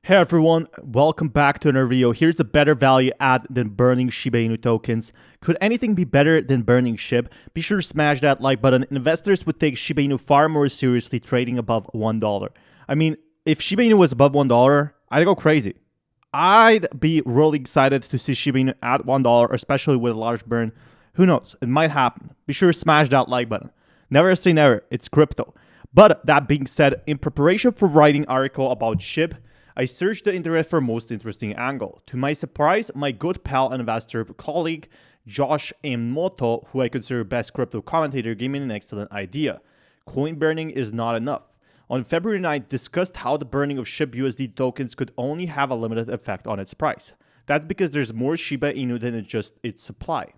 Hey everyone, welcome back to another video. Here's a better value add than burning Shiba Inu tokens. Could anything be better than burning Shib? Be sure to smash that like button. Investors would take Shiba Inu far more seriously trading above $1. I mean, if Shiba Inu was above $1, I'd go crazy. I'd be really excited to see Shiba Inu at $1, especially with a large burn. Who knows? It might happen. Be sure to smash that like button. Never say never. It's crypto. But that being said, in preparation for writing article about Shib, I searched the internet for most interesting angle. To my surprise, my good pal and investor colleague Josh Emoto, who I consider best crypto commentator, gave me an excellent idea. Coin burning is not enough. On February 9th, discussed how the burning of Shib USD tokens could only have a limited effect on its price. That's because there's more Shiba Inu than just its supply.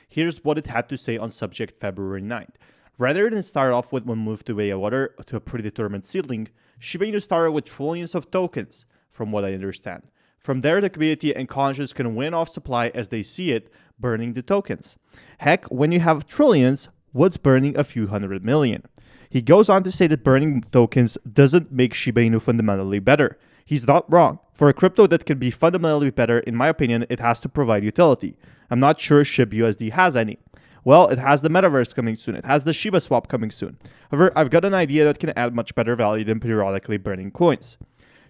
Here's what it had to say on subject February 9th. Rather than start off with one move to a water to a predetermined ceiling, Shiba Inu started with trillions of tokens, from what I understand. From there, the community and conscious can win off supply as they see it, burning the tokens. Heck, when you have trillions, what's burning a few hundred million? He goes on to say that burning tokens doesn't make Shiba Inu fundamentally better. He's not wrong. For a crypto that can be fundamentally better, in my opinion, it has to provide utility. I'm not sure Shib USD has any. Well, it has the metaverse coming soon. It has the Shiba swap coming soon. However, I've got an idea that can add much better value than periodically burning coins.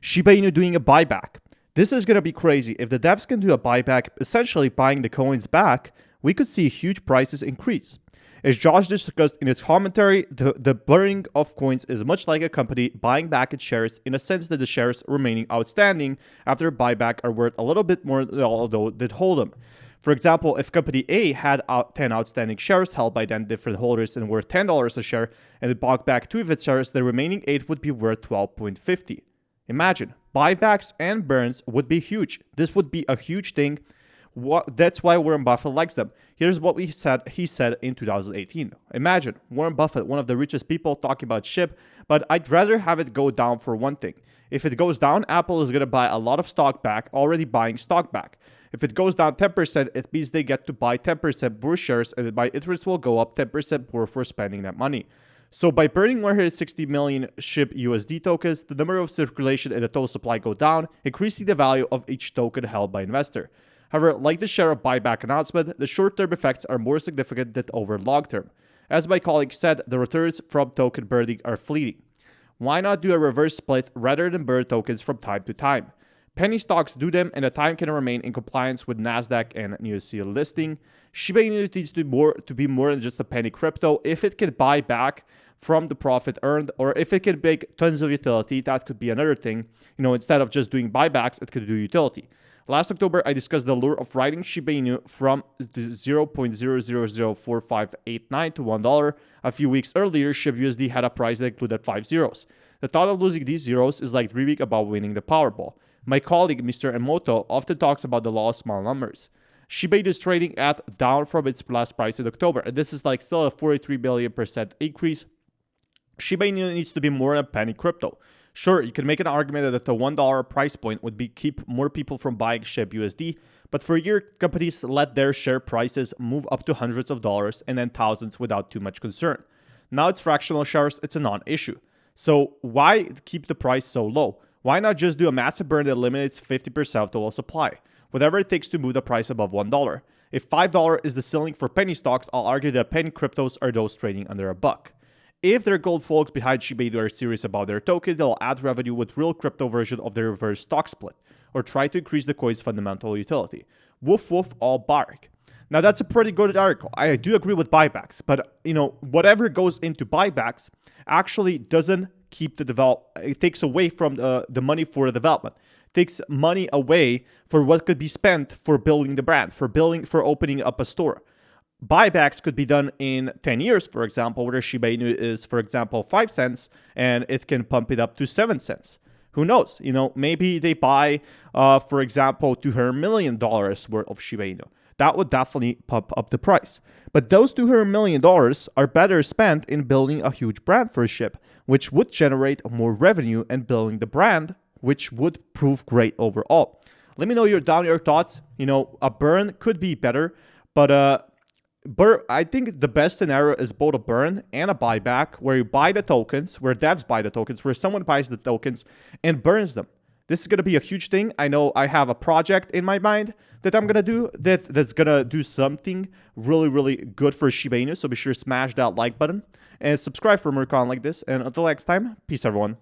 Shiba Inu doing a buyback. This is going to be crazy. If the devs can do a buyback, essentially buying the coins back, we could see huge prices increase. As Josh discussed in its commentary, the burning of coins is much like a company buying back its shares in a sense that the shares remaining outstanding after a buyback are worth a little bit more, although did hold them. For example, if company A had 10 outstanding shares held by 10 different holders and worth $10 a share, and it bought back 2 of its shares, the remaining 8 would be worth $12.50. Imagine, buybacks and burns would be huge. This would be a huge thing. That's why Warren Buffett likes them. Here's what he said in 2018. Imagine, Warren Buffett, one of the richest people, talking about Shib, but I'd rather have it go down for one thing. If it goes down, Apple is going to buy a lot of stock back, already buying stock back. If it goes down 10%, it means they get to buy 10% more shares, and my interest will go up 10% more for spending that money. So by burning 160 million Shib USD tokens, the number of circulation and the total supply go down, increasing the value of each token held by investor. However, like the share of buyback announcement, the short-term effects are more significant than over long-term. As my colleague said, the returns from token burning are fleeting. Why not do a reverse split rather than burn tokens from time to time? Penny stocks do them, and the time can remain in compliance with NASDAQ and USD listing. Shiba Inu needs to be more than just a penny crypto. If it can buy back from the profit earned, or if it can make tons of utility, that could be another thing. Instead of just doing buybacks, it could do utility. Last October, I discussed the lure of riding Shiba Inu from 0.004589 to $1. A few weeks earlier, Shib USD had a price that included 5 zeros. The thought of losing these zeros is like dreaming about winning the Powerball. My colleague, Mr. Emoto, often talks about the law of small numbers. Shiba Inu is trading at down from its last price in October, and this is like still a 43 billion% increase. Shiba Inu needs to be more than a penny crypto. Sure, you can make an argument that the $1 price point would keep more people from buying Shib USD, but for a year, companies let their share prices move up to hundreds of dollars and then thousands without too much concern. Now it's fractional shares, it's a non-issue. So why keep the price so low? Why not just do a massive burn that eliminates 50% of total supply? Whatever it takes to move the price above $1. If $5 is the ceiling for penny stocks, I'll argue that penny cryptos are those trading under $1. If their gold folks behind Shiba Inu are serious about their token, they'll add revenue with real crypto version of their reverse stock split, or try to increase the coin's fundamental utility. Woof woof, all bark. Now that's a pretty good article. I do agree with buybacks, but whatever goes into buybacks actually doesn't keep it takes away from the money for the development. It takes money away for what could be spent for building the brand, for opening up a store. Buybacks could be done in 10 years, for example, where Shiba Inu is, for example, 5 cents, and it can pump it up to 7 cents. Who knows? Maybe they buy, for example, $200 million worth of Shiba Inu. That would definitely pump up the price. But those $200 million are better spent in building a huge brand for Shib, which would generate more revenue, and building the brand, which would prove great overall. Let me know your thoughts. A burn could be better, but I think the best scenario is both a burn and a buyback, where you buy the tokens, where devs buy the tokens, where someone buys the tokens and burns them. This is going to be a huge thing. I know I have a project in my mind that I'm going to do that's going to do something really, really good for Shiba Inu. So be sure to smash that like button and subscribe for more content like this. And until next time, peace everyone.